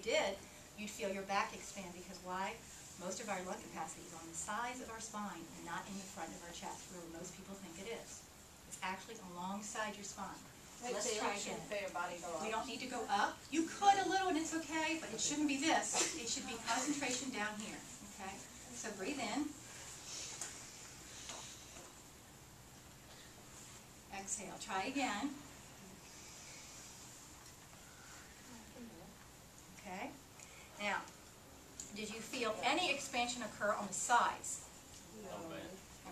did, you'd feel your back expand, because why? Most of our lung capacity is on the sides of our spine and not in the front of our chest, where most people think it is. It's actually alongside your spine. So let's try again. We don't need to go up. You could a little and it's okay, but it shouldn't be this. It should be concentration down here. Okay? So breathe in. Exhale. Try again. Okay? Now, did you feel any expansion occur on the sides?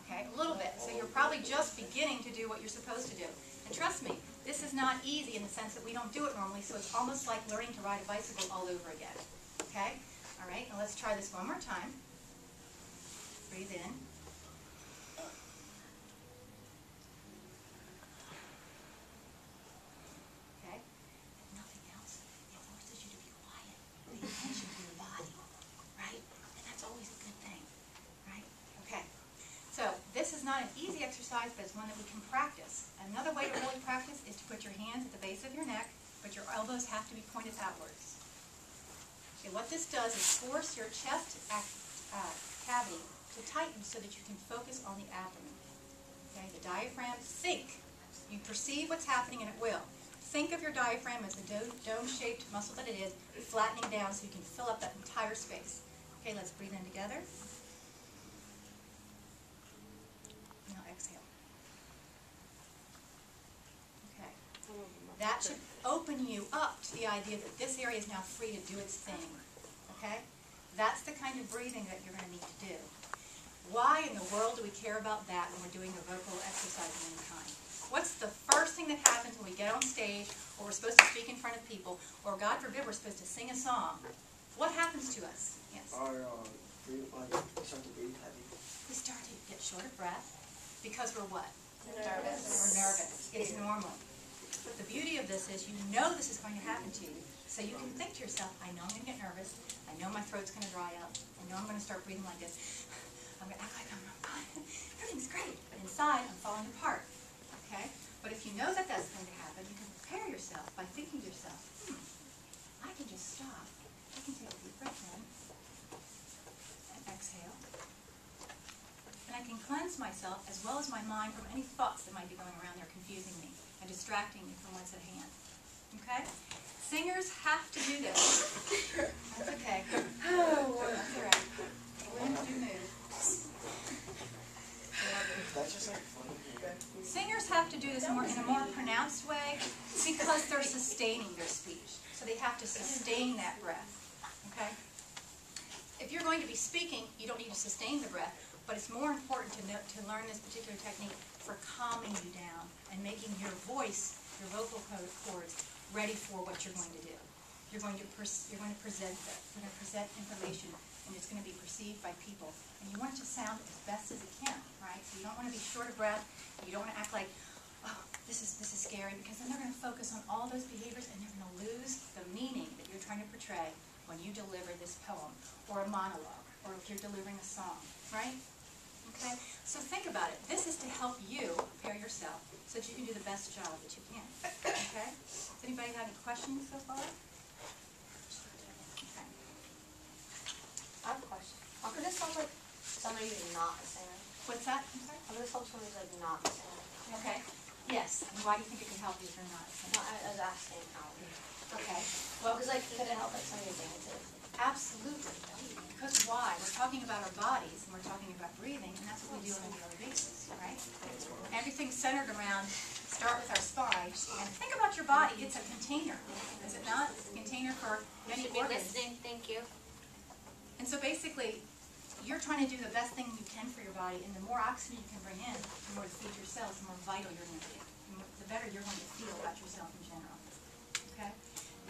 Okay, a little bit. So you're probably just beginning to do what you're supposed to do. And trust me, this is not easy in the sense that we don't do it normally, so it's almost like learning to ride a bicycle all over again. Okay? All right, now let's try this one more time. Breathe in. Okay? If nothing else, it forces you to be quiet. Pay attention to your body. Right? And that's always a good thing. Right? Okay. So this is not an easy exercise, but it's one that we can practice. Another way to really practice is to put your hands at the base of your neck, but your elbows have to be pointed outwards. Okay, what this does is force your chest cavity to tighten so that you can focus on the abdomen. Okay, the diaphragm, think. You perceive what's happening and it will. Think of your diaphragm as the dome-shaped muscle that it is, flattening down so you can fill up that entire space. Okay, let's breathe in together. Now exhale. Okay. That should open you up to the idea that this area is now free to do its thing. Okay? That's the kind of breathing that you're going to need to do. Why in the world do we care about that when we're doing a vocal exercise of any kind? What's the first thing that happens when we get on stage, or we're supposed to speak in front of people, or God forbid we're supposed to sing a song? What happens to us? Yes? Our breathing, start to breathe heavy. We start to get short of breath because we're what? Nervous. We're nervous. It's normal. But the beauty of this is you know this is going to happen to you. So you can think to yourself, I know I'm going to get nervous. I know my throat's going to dry up. I know I'm going to start breathing like this. I'm going to act like I'm fine. Everything's great. But inside, I'm falling apart. Okay? But if you know that that's going to happen, you can prepare yourself by thinking to yourself, I can just stop. I can take a deep breath in and exhale. And I can cleanse myself as well as my mind from any thoughts that might be going around there confusing me and distracting me from what's at hand. Okay? Singers have to do this. That's okay. Oh, that's all right. When do move? That's just like funny. Singers have to do this in a more pronounced way because they're sustaining their speech. So they have to sustain that breath. Okay? If you're going to be speaking, you don't need to sustain the breath, but it's more important to learn this particular technique for calming you down and making your voice, your vocal cords, ready for what you're going to do. You're going to present information, and it's going to be perceived by people. And you want it to sound as best as it can, right? So you don't want to be short of breath. You don't want to act like, oh, this is scary, because then they're going to focus on all those behaviors, and they're going to lose the meaning that you're trying to portray when you deliver this poem, or a monologue, or if you're delivering a song, right? Okay? So think about it. This is to help you prepare yourself so that you can do the best job that you can. Okay? Does anybody have any questions so far? Okay. I have a question. How could this sound like somebody who's not a singer? What's that? I'm sorry? How could this help somebody who's like not a singer? Okay. Yes. And why do you think it can help you if you're not? No, I was asking how. Okay. Well, because like, could it help like somebody dances? Absolutely. Because why? We're talking about our bodies, and we're talking about breathing, and that's what we do on a daily basis, right? Everything's centered around, start with our spine, and think about your body. It's a container, is it not? It's a container for many organs. Thank you. And so basically, you're trying to do the best thing you can for your body, and the more oxygen you can bring in, the more to feed your cells, the more vital you're going to be. The better you're going to feel about yourself in general. Okay?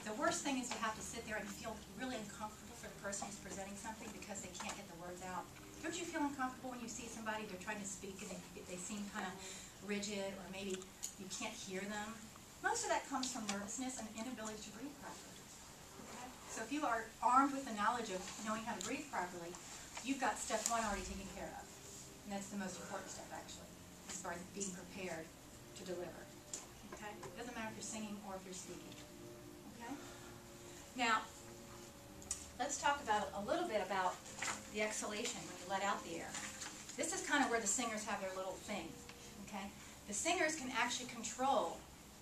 The worst thing is to have to sit there and feel really uncomfortable for the person who's presenting something because they can't get the words out. Don't you feel uncomfortable when you see somebody, they're trying to speak and they seem kind of rigid, or maybe you can't hear them? Most of that comes from nervousness and inability to breathe properly. Okay? So if you are armed with the knowledge of knowing how to breathe properly, you've got step one already taken care of. And that's the most important step, actually, as far as being prepared to deliver. Okay? It doesn't matter if you're singing or if you're speaking. Okay? Now, let's talk about a little bit about the exhalation when you let out the air. This is kind of where the singers have their little thing, okay? The singers can actually control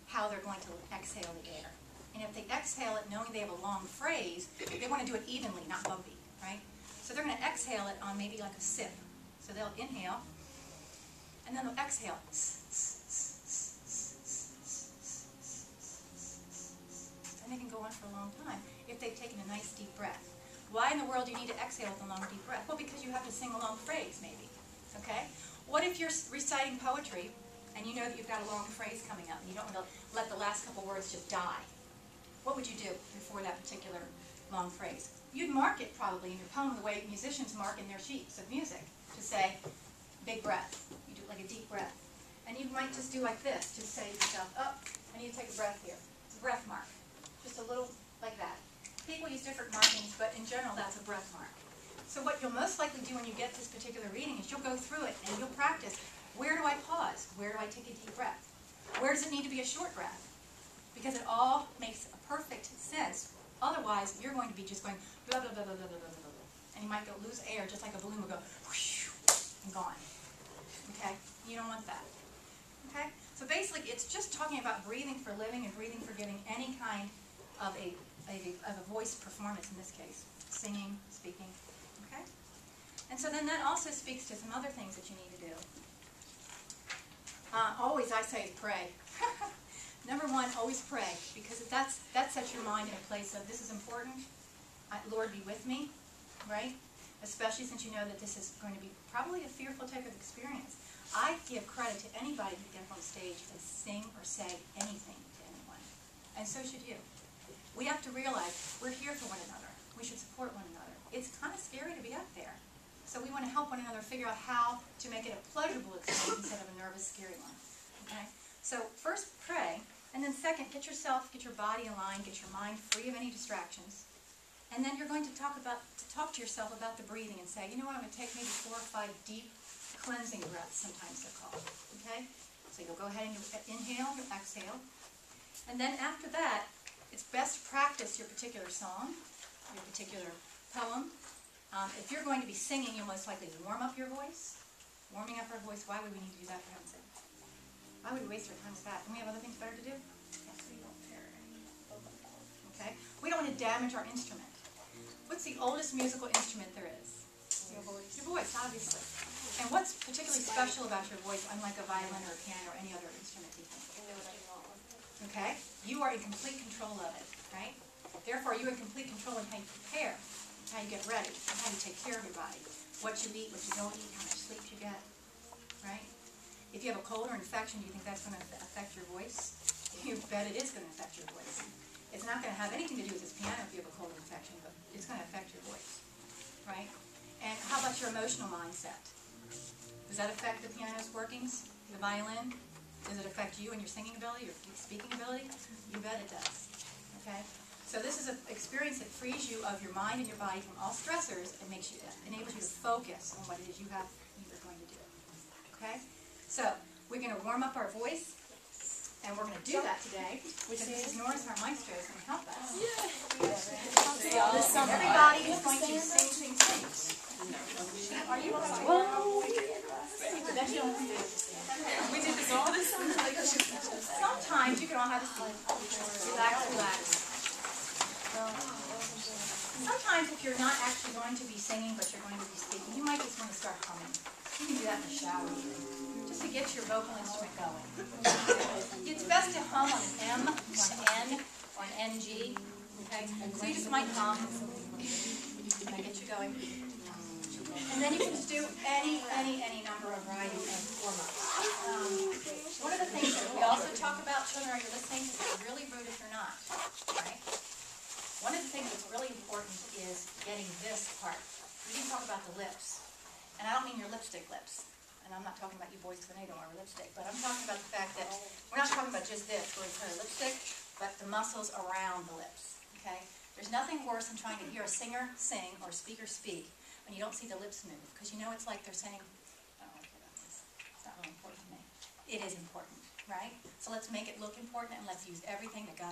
how they're going to exhale the air. And if they exhale it knowing they have a long phrase, they want to do it evenly, not bumpy, right? So they're going to exhale it on maybe like a sip. So they'll inhale, and then they'll exhale. And they can go on for a long time if they've taken a nice deep breath. Why in the world do you need to exhale with a long deep breath? Well, because you have to sing a long phrase, maybe. Okay? What if you're reciting poetry and you know that you've got a long phrase coming up and you don't want to let the last couple words just die? What would you do before that particular long phrase? You'd mark it probably in your poem the way musicians mark in their sheets of music to say, big breath. You do it like a deep breath. And you might just do like this, just say to yourself, oh, I need to take a breath here. It's a breath mark. Just a little like that. People use different markings, but in general that's a breath mark. So what you'll most likely do when you get this particular reading is you'll go through it and you'll practice, where do I pause? Where do I take a deep breath? Where does it need to be a short breath? Because it all makes a perfect sense. Otherwise, you're going to be just going blah, blah, blah, blah, blah, blah, blah, blah. And you might go lose air just like a balloon will go whoosh, and gone. Okay? You don't want that. Okay? So basically, it's just talking about breathing for living and breathing for giving any kind of a voice performance in this case. Singing, speaking. Okay? And so then that also speaks to some other things that you need to do. Always, I say, pray. Number one, always pray, because that sets your mind in a place of, this is important, Lord, be with me, right? Especially since you know that this is going to be probably a fearful type of experience. I give credit to anybody who gets on stage and sing or say anything to anyone, and so should you. We have to realize we're here for one another. We should support one another. It's kind of scary to be up there, so we want to help one another figure out how to make it a pleasurable experience instead of a nervous, scary one. Okay? So first, pray, and then second, get your body in line, get your mind free of any distractions, and then you're going to talk to yourself about the breathing and say, you know what, I'm going to take maybe 4 or 5 deep cleansing breaths, sometimes they're called. Okay? So you'll go ahead and inhale, you'll exhale, and then after that, it's best to practice your particular song, your particular poem. If you're going to be singing, you'll most likely warm up your voice. Warming up our voice, why would we need to do that, for heaven's sake? Why would we waste our time with that? Don't we have other things better to do? Okay? We don't want to damage our instrument. What's the oldest musical instrument there is? Your voice. Your voice, obviously. And what's particularly special about your voice, unlike a violin or a piano or any other instrument, do you think? Okay? You are in complete control of it, right? Therefore, you're in complete control of how you prepare, how you get ready, how you take care of your body, what you eat, what you don't eat, how much sleep you get, right? If you have a cold or infection, do you think that's going to affect your voice? You bet it is going to affect your voice. It's not going to have anything to do with this piano if you have a cold infection, but it's going to affect your voice, right? And how about your emotional mindset? Does that affect the piano's workings, the violin? Does it affect you and your singing ability, your speaking ability? You bet it does, okay? So this is an experience that frees you of your mind and your body from all stressors and enables you to focus on what it is you're going to do, okay? So we're going to warm up our voice. And we're going to do that today, which is Norris, our maestro, is going to help us. Everybody is going to sing. Are you okay? We did this all this time. Sometimes you can all have this relax. Sometimes if you're not actually going to be singing, but you're going to be speaking, you might just want to start humming. You can do that in the shower even, just to get your vocal instrument going. It's best to hum on an M, or an N, or an NG. Okay? So you just might hum. And I get you going. And then you can just do any number of variety of warm-ups. One of the things that we also talk about, children, are you listening? Because it's really rude if you're not. Right? One of the things that's really important is getting this part. We didn't talk about the lips. And I don't mean your lipstick lips. And I'm not talking about you boys when they don't wear lipstick. But I'm talking about the fact that we're not talking about just this, where we put a lipstick, but the muscles around the lips. Okay? There's nothing worse than trying to hear a singer sing or a speaker speak when you don't see the lips move. Because you know it's like they're saying, I don't want to care about this. It's not really important to me. It is important, right? So let's make it look important and let's use everything that God